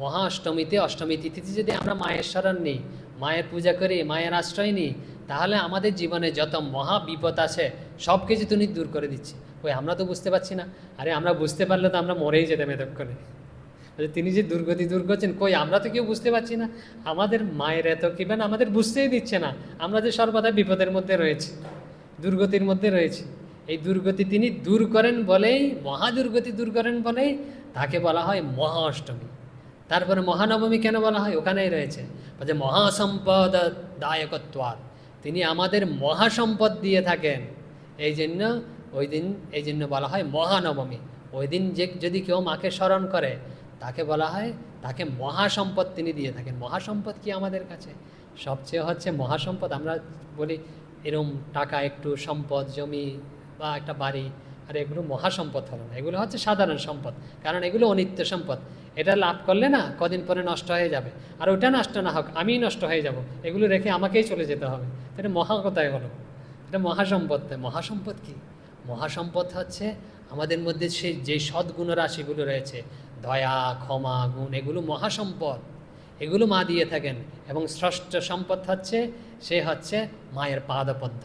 মহা অষ্টমীতে, অষ্টমী তিথিতে যদি আমরা মায়ের শরণ নিই, মায়ের পূজা করি, মায়ের আশ্রয় নিই, তাহলে আমাদের জীবনে যত মহাবিপদ আছে সব কিছু তিনি দূর করে দিচ্ছে। ওই আমরা তো বুঝতে পারছি না, আরে আমরা বুঝতে পারলে তো আমরা মরেই যেতাম এতক্ষণে। তিনি যে দুর্গতি দূর করছেন, কই আমরা তো কেউ বুঝতে পারছি না, আমাদের মায়ের এত কিবেন আমাদের বুঝতেই দিচ্ছে না, আমরা যে সর্বদা বিপদের মধ্যে রয়েছি, দুর্গতির মধ্যে রয়েছে। এই দুর্গতি তিনি দূর করেন বলেই, মহাদুর্গতি দূর করেন বলেই তাকে বলা হয় মহা অষ্টমী। তারপরে মহানবমী কেন বলা হয়, ওখানেই রয়েছে, বলছে মহাসম্পদ দায়কত্বাৎ, তিনি আমাদের মহাসম্পদ দিয়ে থাকেন, এই জন্য ওই দিন এই জন্য বলা হয় মহানবমী। ওই দিন যে যদি কেউ মাকে স্মরণ করে তাকে বলা হয় তাকে মহাসম্পদ তিনি দিয়ে থাকেন। মহাসম্পদ কি আমাদের কাছে সবচেয়ে হচ্ছে মহাসম্পদ, আমরা বলি এরম টাকা, একটু সম্পদ, জমি বা একটা বাড়ি, আর এগুলো মহাসম্পদ হলো না, এগুলো হচ্ছে সাধারণ সম্পদ, কারণ এগুলো অনিত্য সম্পদ। এটা লাভ করলে না কদিন পরে নষ্ট হয়ে যাবে, আর ওটা নষ্ট না হোক আমিই নষ্ট হয়ে যাব, এগুলো রেখে আমাকেই চলে যেতে হবে। এটা মহা কথাই হলো, এটা মহাসম্পদ। মহাসম্পদ কি? মহাসম্পদ হচ্ছে আমাদের মধ্যে সেই যে সদ্গুণ রাশিগুলো রয়েছে, দয়া, ক্ষমা, গুণ, এগুলো মহাসম্পদ, এগুলো মা দিয়ে থাকেন। এবং শ্রেষ্ঠ সম্পদ হচ্ছে সে হচ্ছে মায়ের পাদপদ্ম,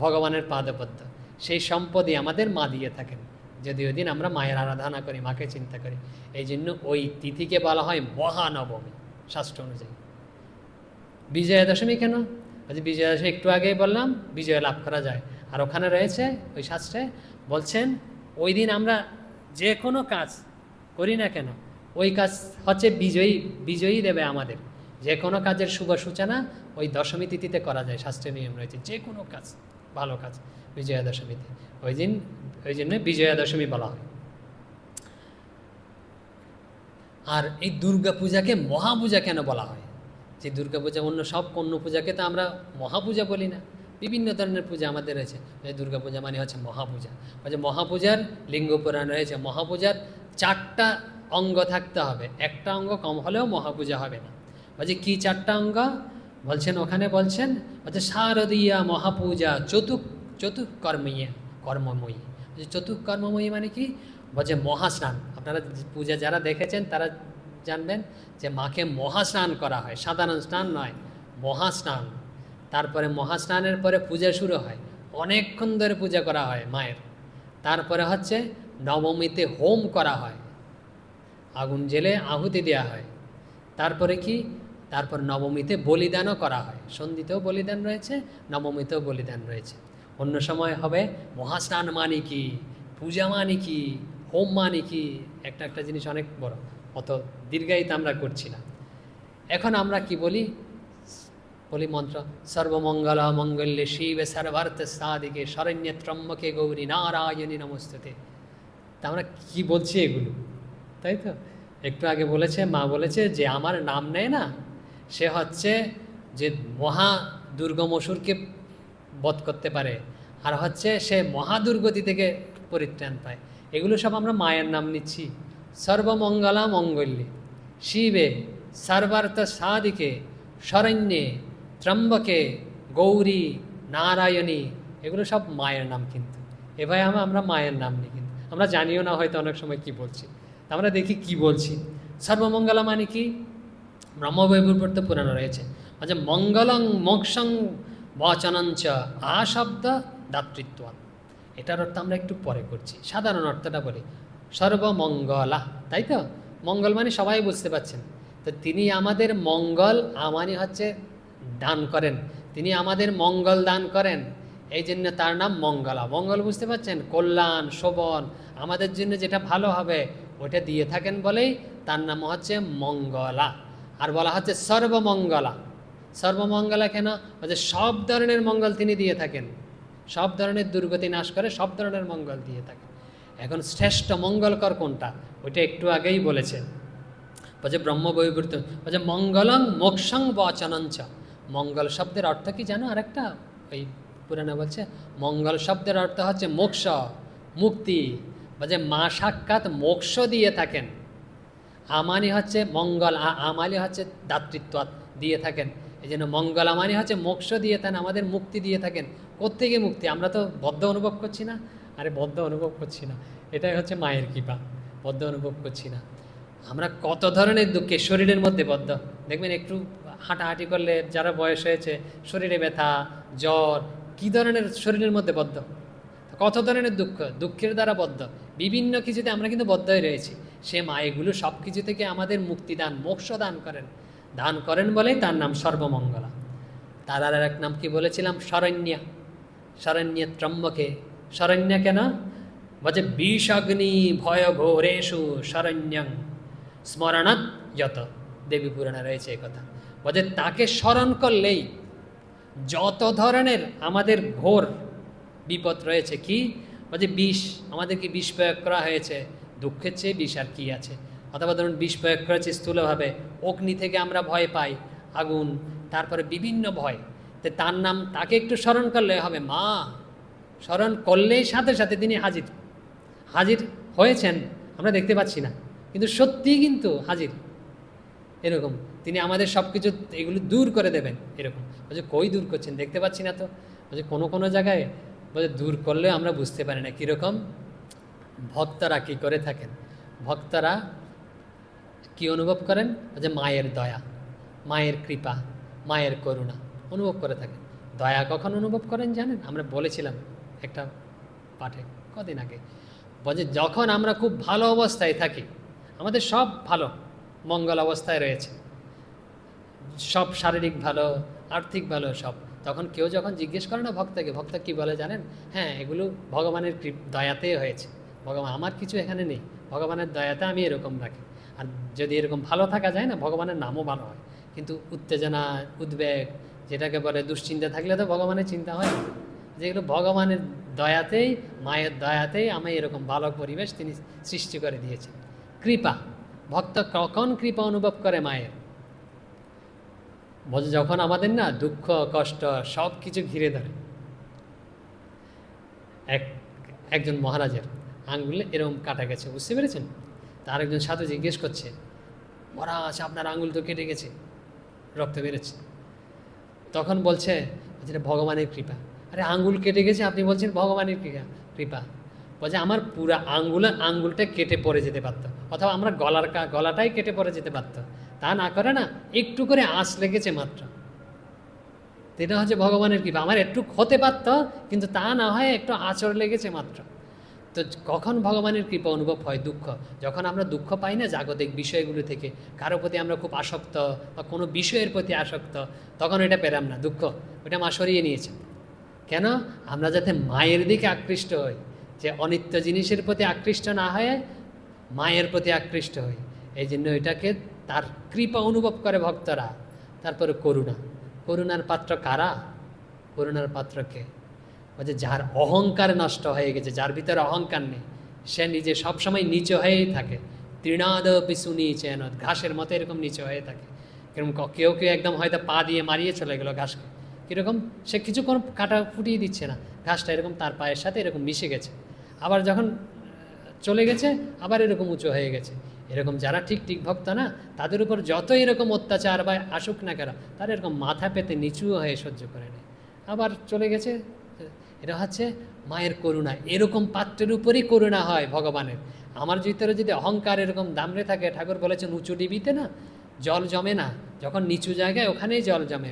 ভগবানের পাদপদ্ম, সেই সম্পদই আমাদের মা দিয়ে থাকেন যদি ওই দিন আমরা মায়ের আরাধনা করি, মাকে চিন্তা করি। এই জন্য ওই তিথিকে বলা হয় মহানবমী শাস্ত্র অনুযায়ী। বিজয়া দশমী কেন? বলছি বিজয়া দশমী একটু আগেই বললাম বিজয় লাভ করা যায়, আর ওখানে রয়েছে ওই শাস্ত্রে বলছেন ওই দিন আমরা যে কোনো কাজ করি না কেন, ওই কাজ হচ্ছে বিজয়ী দেবে আমাদের। যে কোনো কাজের শুভ সূচনা ওই দশমী তিথিতে করা যায়, শাস্ত্রের নিয়ম রয়েছে, যে কোনো কাজ, ভালো কাজ বিজয়া দশমীতে, ওই জন্য বিজয়া দশমী বলা হয়। আর এই দুর্গা পূজাকে মহাপূজা কেন বলা হয়? যে দুর্গা পূজা অন্য পূজাকে তো আমরা মহাপূজা বলি না, বিভিন্ন ধরনের পূজা আমাদের রয়েছে। এই দুর্গা পূজা মানে হচ্ছে মহাপূজা। বলছে মহাপূজার লিঙ্গ পুরাণ রয়েছে, মহাপূজার 4টা অঙ্গ থাকতে হবে, একটা অঙ্গ কম হলেও মহাপূজা হবে না। বলছে কি 4টা অঙ্গ বলছেন ওখানে? বলছেন বলছে শারদীয়া মহাপূজা কর্মময়ী। কর্মময়ী মানে কি? বলছে মহাস্নান। আপনারা পূজা যারা দেখেছেন তারা জানবেন যে মাকে মহাস্নান করা হয়, সাধারণ স্নান নয়, মহাস্নান। তারপরে মহাস্নানের পরে পূজা শুরু হয়, অনেকক্ষণ ধরে পূজা করা হয় মায়ের। তারপরে হচ্ছে নবমীতে হোম করা হয়, আগুন জেলে আহুতি দেওয়া হয়। তারপরে কি? তারপর নবমীতে বলিদানও করা হয়, সন্ধিতেও বলিদান রয়েছে, নবমীতেও বলিদান রয়েছে। অন্য সময় হবে মহাস্নান মানে কি, পূজা মানে কি, হোম মানে কি, একটা জিনিস অনেক বড়, অত দীর্ঘায়িত আমরা করছি না। এখন আমরা কি বলি মন্ত্র, সর্বমঙ্গল মঙ্গল্যে শিবে সর্বার্থ সাধিকে শরণ্যে ত্রম্বকে গৌরী নারায়ণী নমস্তুতে। তা আমরা কি বলছি এগুলো, তাই তো? একটু আগে বলেছে, মা বলেছে যে আমার নাম নেয় না সে হচ্ছে যে মহা দুর্গমসুরকে বধ করতে পারে, আর হচ্ছে সে মহাদুর্গতি থেকে পরিত্রাণ পায়। এগুলো সব আমরা মায়ের নাম নিচ্ছি। সর্বমঙ্গলা মঙ্গল্যে শিবে সর্বার্থ সাধিকে শরণ্যে ত্রম্বকে গৌরী নারায়ণী, এগুলো সব মায়ের নাম। কিন্তু এভাবে আমরা মায়ের নাম নিই, কিন্তু আমরা জানিও না হয়তো অনেক সময় কি বলছি। আমরা দেখি কি বলছি। সর্বমঙ্গলা মানে কি? ব্রহ্মবৈবর্ত পুরাণ রয়েছে, মানে মঙ্গলং মোক্ষং বচনঞ্চ আ শব্দ দাতৃত্ব। এটার অর্থ আমরা একটু পরে করছি, সাধারণ অর্থটা বলি। সর্বমঙ্গলা, তাই তো? মঙ্গল মানে সবাই বুঝতে পারছেন। তো তিনি আমাদের মঙ্গল মানে হচ্ছে দান করেন, তিনি আমাদের মঙ্গল দান করেন, এই জন্য তার নাম মঙ্গলা। মঙ্গল বুঝতে পারছেন? কল্যাণ, শোভন, আমাদের জন্য যেটা ভালো হবে ওটা দিয়ে থাকেন বলেই তার নাম হচ্ছে মঙ্গলা। আর বলা হচ্ছে সর্বমঙ্গলা। সর্বমঙ্গলা কেন? বলছে সব ধরনের মঙ্গল তিনি দিয়ে থাকেন, সব ধরনের দুর্গতি নাশ করে সব ধরনের মঙ্গল দিয়ে থাকেন। এখন শ্রেষ্ঠ মঙ্গলকর কোনটা ওইটা একটু আগেই বলেছেন। বলছে ব্রহ্মবৈবর্ত, বলছে মঙ্গলং মোক্ষং বচনঞ্চ। মঙ্গল শব্দের অর্থ কি জানো? আরেকটা ওই পুরাণে বলছে মঙ্গল শব্দের অর্থ হচ্ছে মোক্ষ, মুক্তি। বলছে মা সাক্ষাৎ মোক্ষ দিয়ে থাকেন। আমানি হচ্ছে মঙ্গল, আমালি হচ্ছে দাতৃত্ব দিয়ে থাকেন। এই জন্য মঙ্গল আমানি হচ্ছে মোক্ষ দিয়ে থাকেন, আমাদের মুক্তি দিয়ে থাকেন। কোত্থেকে মুক্তি? আমরা তো বদ্ধ অনুভব করছি না। আরে বদ্ধ অনুভব করছি না, এটাই হচ্ছে মায়ের কৃপা। বদ্ধ অনুভব করছি না। আমরা কত ধরনের দুঃখে শরীরের মধ্যে বদ্ধ। দেখবেন একটু হাঁটাহাঁটি করলে যারা বয়স হয়েছে শরীরে ব্যথা, জ্বর, কী ধরনের শরীরের মধ্যে বদ্ধ, কত ধরনের দুঃখের দ্বারা বদ্ধ, বিভিন্ন কিছুতে আমরা কিন্তু বদ্ধ হয়ে রয়েছি। সে মা এগুলো সব কিছু থেকে আমাদের মুক্তিদান, মোক্ষ দান করেন বলেই তার নাম সর্বমঙ্গলা। তার আর এক নাম কি বলেছিলাম? শরণ্যা। শরণ্যে ত্রম্বকে। শরণ্যা কেন? বলছে বিষগ্নি ভয় ঘোরেষু শরণ্যং স্মরণাৎ যত। দেবী পুরাণে রয়েছে এই কথা। বলছে তাকে স্মরণ করলেই যত ধরনের আমাদের ঘোর বিপদ রয়েছে, কি বলছে বিষ, আমাদেরকে বিষ প্রয়োগ করা হয়েছে, দুঃখের চেয়ে বিষ আর কি আছে? অথবা ধরুন বিষ প্রয়োগ করেছে স্থূলভাবে, অগ্নি থেকে আমরা ভয় পাই, আগুন, তারপরে বিভিন্ন ভয়। তো তার নাম, তাকে একটু স্মরণ করলে হবে। মা স্মরণ করলেই সাথে সাথে তিনি হাজির হয়েছেন। আমরা দেখতে পাচ্ছি না, কিন্তু সত্যিই কিন্তু হাজির। এরকম তিনি আমাদের সব কিছু এগুলো দূর করে দেবেন। এরকম বলছে কই দূর করছেন? দেখতে পাচ্ছি না তো। বলছে কোনো জায়গায় বলছে দূর করলে আমরা বুঝতে পারি না। কীরকম? ভক্তরা কি করে থাকেন? ভক্তরা কি অনুভব করেন? বলছে মায়ের দয়া, মায়ের কৃপা, মায়ের করুণা অনুভব করে থাকেন। দয়া কখন অনুভব করেন জানেন? আমরা বলেছিলাম একটা পাঠে কদিন আগে। বলছে যখন আমরা খুব ভালো অবস্থায় থাকি, আমাদের সব ভালো মঙ্গল অবস্থায় রয়েছে, সব শারীরিক ভালো, আর্থিক ভালো সব, তখন কেউ যখন জিজ্ঞেস করে না ভক্তকে, ভক্ত কি বলে জানেন? হ্যাঁ, এগুলো ভগবানের দয়াতেই হয়েছে, ভগবান, আমার কিছু এখানে নেই, ভগবানের দয়াতে আমি এরকম রাখি। আর যদি এরকম ভালো থাকা যায় না, ভগবানের নামও ভালো হয়। কিন্তু উত্তেজনা, উদ্বেগ, যেটাকে বলে দুশ্চিন্তা থাকলে তো ভগবানের চিন্তা হয় না। যেগুলো ভগবানের দয়াতেই, মায়ের দয়াতেই আমি এরকম ভালো পরিবেশ তিনি সৃষ্টি করে দিয়েছেন। কৃপা, ভক্ত কখন কৃপা অনুভব করে মায়ের? বলছে যখন আমাদের না দুঃখ কষ্ট সব কিছু ঘিরে ধরে। একজন মহারাজের আঙ্গুলে এরকম কাটা গেছে, বুঝতে পেরেছেন? তার একজন সাধু জিজ্ঞেস করছে, মহারাজ আপনার আঙ্গুল তো কেটে গেছে, রক্ত বেরোচ্ছে। তখন বলছে যেটা ভগবানের কৃপা। আরে আঙ্গুল কেটে গেছে, আপনি বলছেন ভগবানের কৃপা? বলছে আমার পুরো আঙ্গুলটা কেটে পড়ে যেতে পারত, অথবা আমরা গলাটাই কেটে পড়ে যেতে পারত। তা না করে না, একটু করে আঁচ লেগেছে মাত্র, এটা হচ্ছে ভগবানের কৃপা। আমার একটু হতে পারত, কিন্তু তা না হয় একটু আঁচড় লেগেছে মাত্র। তো কখন ভগবানের কৃপা অনুভব হয়? দুঃখ, যখন আমরা দুঃখ পাই না জাগতিক বিষয়গুলো থেকে, কারো প্রতি আমরা খুব আসক্ত বা কোনো বিষয়ের প্রতি আসক্ত, তখন এটা পেলাম না, দুঃখ, ওটা মা সরিয়ে নিয়েছে। কেন? আমরা যাতে মায়ের দিকে আকৃষ্ট হই, যে অনিত্য জিনিসের প্রতি আকৃষ্ট না হয়ে মায়ের প্রতি আকৃষ্ট হই, এই জন্য এটাকে তার কৃপা অনুভব করে ভক্তরা। তারপরে করুণা, করুণার পাত্র কারা? করুণার পাত্রকে বলছে যার অহংকার নষ্ট হয়ে গেছে, যার ভিতরে অহংকার নেই, সে নিজে সবসময় নিচু হয়েই থাকে। তৃণাদ পিছু নিচে, ঘাসের মতো এরকম নিচু হয়ে থাকে। কিরকম কেউ কেউ একদম হয়তো পা দিয়ে মারিয়ে চলে গেলো ঘাসকে, কীরকম সে কিছু কোনো কাটা ফুটিয়ে দিচ্ছে না, ঘাসটা এরকম তার পায়ের সাথে এরকম মিশে গেছে, আবার যখন চলে গেছে আবার এরকম উঁচু হয়ে গেছে। এরকম যারা ঠিক ঠিক ভক্ত না, তাদের উপর যত এরকম অত্যাচার বা আসুক না কেন, তারা এরকম মাথা পেতে নিচু হয়ে সহ্য করে নেয়, আবার চলে গেছে। এটা হচ্ছে মায়ের করুণা। এরকম পাত্রের উপরই করুণা হয় ভগবানের। আমার ভিতরে যদি অহংকার এরকম দামড়ে থাকে, ঠাকুর বলেছেন উঁচু ডিবিতে না জল জমে না, যখন নিচু জায়গায় ওখানেই জল জমে।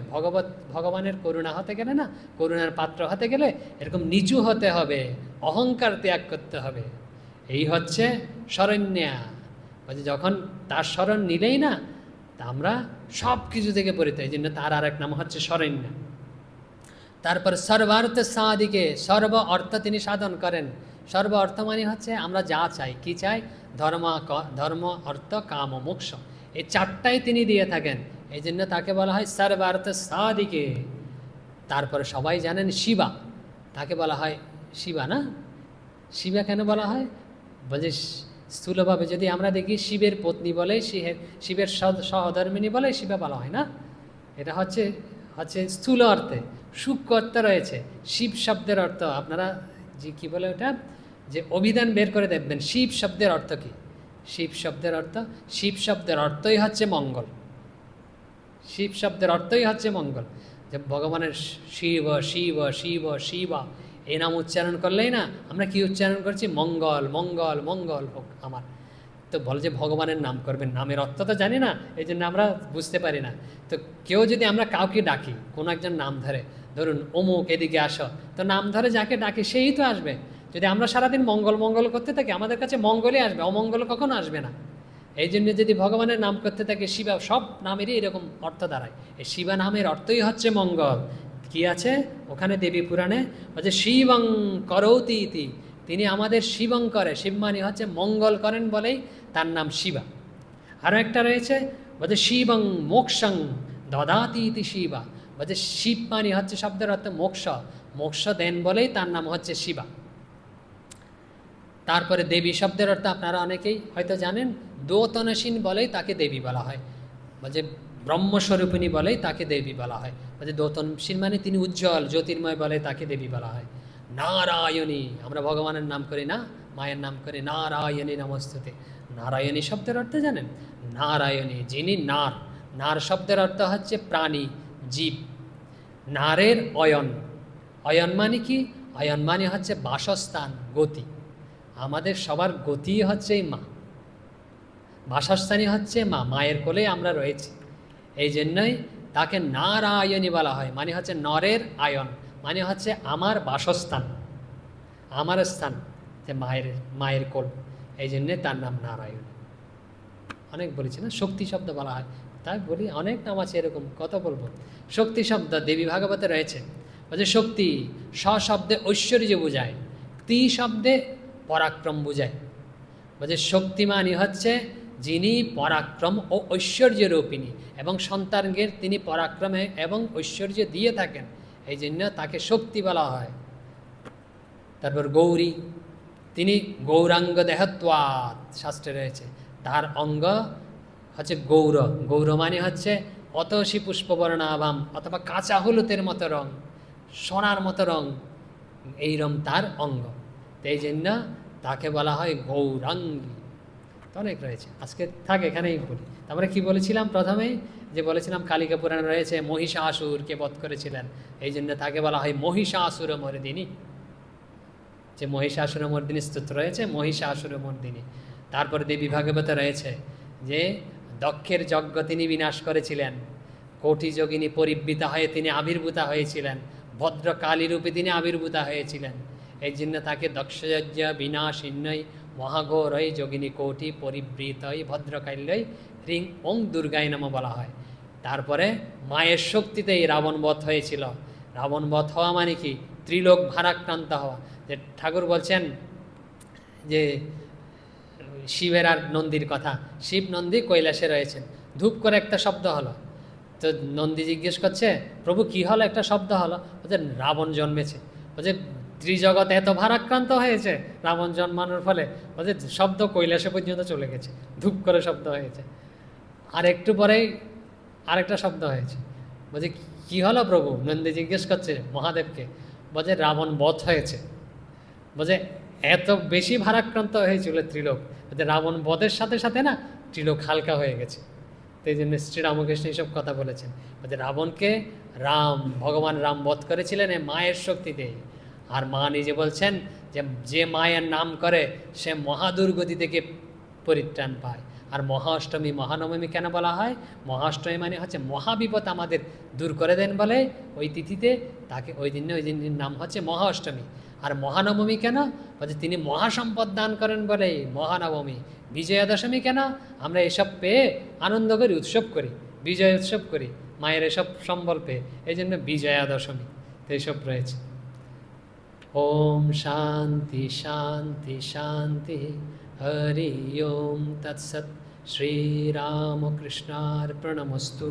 ভগবানের করুণা হতে গেলে না, করুণার পাত্র হতে গেলে এরকম নিচু হতে হবে, অহংকার ত্যাগ করতে হবে। এই হচ্ছে শরণ্যা। বলছে যখন তার শরণ নিলেই না, তা আমরা সব কিছু থেকে পরিত্রাণ। এই জন্য তার আর এক নাম হচ্ছে শরণ্যা। তারপর সর্বার্থ সাধিকে, সর্ব অর্থ তিনি সাধন করেন। সর্ব অর্থ মানে হচ্ছে আমরা যা চাই, কি চাই, ধর্ম অর্থ কাম ও মোক্ষ, এই চারটাই তিনি দিয়ে থাকেন। এই জন্য তাকে বলা হয় সর্বার্থ সাধিকে। তারপরে সবাই জানেন শিবা, তাকে বলা হয় শিবা না? শিবা কেন বলা হয়? বলছে স্থূলভাবে যদি আমরা দেখি শিবের পত্নী বলে, শিবের সহধর্মিনী বলে শিবা বলা হয় না। এটা হচ্ছে স্থূল অর্থে। সূক্ষ্ম অর্থ রয়েছে। শিব শব্দের অর্থ আপনারা যে কী বলে ওটা, যে অভিধান বের করে দেখবেন শিব শব্দের অর্থ কী। শিব শব্দের অর্থই হচ্ছে মঙ্গল। শিব শব্দের অর্থই হচ্ছে মঙ্গল। যে ভগবানের শিব শিব শিব শিবা এই নাম উচ্চারণ করলেই না আমরা কি উচ্চারণ করছি? মঙ্গল মঙ্গল মঙ্গল হোক আমার। তো বল যে ভগবানের নাম করবেন, নামের অর্থ তো জানি না, এই জন্য আমরা বুঝতে পারি না। তো কেউ যদি আমরা কাউকে ডাকি, কোনো একজন নাম ধরে, ধরুন অমুক এদিকে আসো, তো নাম ধরে যাকে ডাকি সেই তো আসবে। যদি আমরা সারাদিন মঙ্গল মঙ্গল করতে থাকি, আমাদের কাছে মঙ্গলই আসবে, অমঙ্গল কখনো আসবে না। এই জন্য যদি ভগবানের নাম করতে থাকি, শিবা সব নামেরই এরকম অর্থ দাঁড়ায়। এই শিবা নামের অর্থই হচ্ছে মঙ্গল। কি আছে ওখানে দেবী পুরাণে বলছে শিবং করৌতি ইতি, তিনি আমাদের শিবং করে, শিব মানে হচ্ছে মঙ্গল করেন বলেই তার নাম শিবা। আরও একটা রয়েছে বলছে শিবং মোক্ষং দদাতি ইতি শিবা, বলছে শিব মানে হচ্ছে শব্দের অর্থ মোক্ষ, মোক্ষ দেন বলেই তার নাম হচ্ছে শিবা। তারপরে দেবী শব্দের অর্থ আপনারা অনেকেই হয়তো জানেন, দোতনসীন বলেই তাকে দেবী বলা হয়। বলছে ব্রহ্মস্বরূপিণী বলেই তাকে দেবী বলা হয়। বলছে দোতনসীন মানে তিনি উজ্জ্বল জ্যোতির্ময় বলে তাকে দেবী বলা হয়। নারায়ণী, আমরা ভগবানের নাম করি না, মায়ের নাম করি, নারায়ণী নমস্তুতে। নারায়ণী শব্দের অর্থ জানেন? নারায়ণী যিনি নার, নার শব্দের অর্থ হচ্ছে প্রাণী, জীব। নারের অয়ন, অয়ন মানে কি? অয়ন মানে হচ্ছে বাসস্থান, গতি। আমাদের সবার গতি হচ্ছে মা, বাসস্থানই হচ্ছে মা, মায়ের কোলে আমরা রয়েছি। এই জন্যই তাকে নারায়ণী বলা হয়। মানে হচ্ছে নরের আয়ন, মানে হচ্ছে আমার বাসস্থান, আমার স্থান, যে মায়ের কোল, এই জন্যে তার নাম নারায়ণ। অনেক বলেছি না, শক্তি শব্দ বলা হয়, তাই বলি অনেক নাম আছে এরকম, কত বলবো। শক্তি শব্দ দেবী ভাগবতে রয়েছে। বলছে শক্তি শব্দে ঐশ্বর্য বোঝায়, তি শব্দে পরাক্রম বোঝায়। বলছে শক্তিমানই হচ্ছে যিনি পরাক্রম ও ঐশ্বর্য রূপিণী, এবং সন্তানকে তিনি পরাক্রমে এবং ঐশ্বর্য দিয়ে থাকেন, এই জন্য তাকে শক্তি বলা হয়। তারপর গৌরী, তিনি গৌরাঙ্গ দেহত্বাৎ শাস্ত্রে রয়েছে, তার অঙ্গ হচ্ছে গৌর। গৌর মানে হচ্ছে অতসী পুষ্পবর্ণাভাম, অথবা কাঁচা হলুদের মতো রং, সোনার মতো রং, এইরম তার অঙ্গ। তো এই জন্য তাকে বলা হয় গৌরাঙ্গী। তো অনেক রয়েছে, আজকে থাক এখানেই বলি। তারপরে কি বলেছিলাম প্রথমেই, যে বলেছিলাম কালিকা পুরাণ রয়েছে মহিষাসুরকে বধ করেছিলেন, এই জন্য তাকে বলা হয় মহিষাসুর মর্দিনী। যে মহিষাসুর মর্দিনী স্তোত্র রয়েছে, মহিষাসুর মর্দিনী। তারপরে দেবী ভাগবত রয়েছে যে দক্ষের যজ্ঞ তিনি বিনাশ করেছিলেন, কোটি যোগিনী পরিবৃতা হয়ে তিনি আবির্ভূতা হয়েছিলেন, ভদ্রকালী রূপে তিনি আবির্ভূতা হয়েছিলেন। এই জন্য তাকে দক্ষযজ্ঞ বিনাশিন্যই মহাঘোরই যোগিনী কোটি পরিবৃতই ভদ্রকাল্যই হ্রিং ওং দুর্গায় নম বলা হয়। তারপরে মায়ের শক্তিতেই রাবণ বধ হয়েছিল। রাবণ বধ হওয়া মানে কি? ত্রিলোক ভারাক্রান্ত হওয়া। যে ঠাকুর বলছেন যে শিবের আর নন্দীর কথা, শিব নন্দী কৈলাসে রয়েছেন, ধূপ করে একটা শব্দ হলো। তো নন্দী জিজ্ঞেস করছে, প্রভু কি হলো? একটা শব্দ হলো। বলছে রাবণ জন্মেছে। বলছে ত্রিজগৎ এত ভারাক্রান্ত হয়েছে রাবণ জন্মানোর ফলে। বলছে শব্দ কৈলাসে পর্যন্ত চলে গেছে, ধূপ করে শব্দ হয়েছে। আর একটু পরেই আরেকটা শব্দ হয়েছে। বলছে কি হলো প্রভু? নন্দী জিজ্ঞেস করছে মহাদেবকে। বলছে রাবণ বধ হয়েছে। বলছে এত বেশি ভারাক্রান্ত হয়েছিল ত্রিলোক, বলছে রাবণ বধের সাথে সাথে না ত্রিলোক হালকা হয়ে গেছে। তো এই জন্য শ্রীরামকৃষ্ণ এইসব কথা বলেছেন। বলছে রাবণকে ভগবান রাম বধ করেছিলেন এই মায়ের শক্তিতে। আর মা নিজে বলছেন যে যে মায়ের নাম করে সে মহাদুর্গতি থেকে পরিত্রাণ পায়। আর মহাষ্টমী মহানবমী কেন বলা হয়? মহাষ্টমী মানে হচ্ছে মহাবিপদ আমাদের দূর করে দেন বলে ওই তিথিতে তাকে ওই দিনের নাম হচ্ছে মহাষ্টমী। আর মহানবমী কেন? বলছে তিনি মহাসম্পদ দান করেন বলে মহানবমী। বিজয়া দশমী কেন? আমরা এসব পেয়ে আনন্দ করি, উৎসব করি, বিজয় উৎসব করি মায়ের এসব সম্বল পেয়ে, এই জন্য বিজয়া দশমী। তো এইসব রয়েছে। ওম শান্তি শান্তি শান্তি, হরি ওম তৎসৎ। শ্রীরামকৃষ্ণার্পণমস্তু।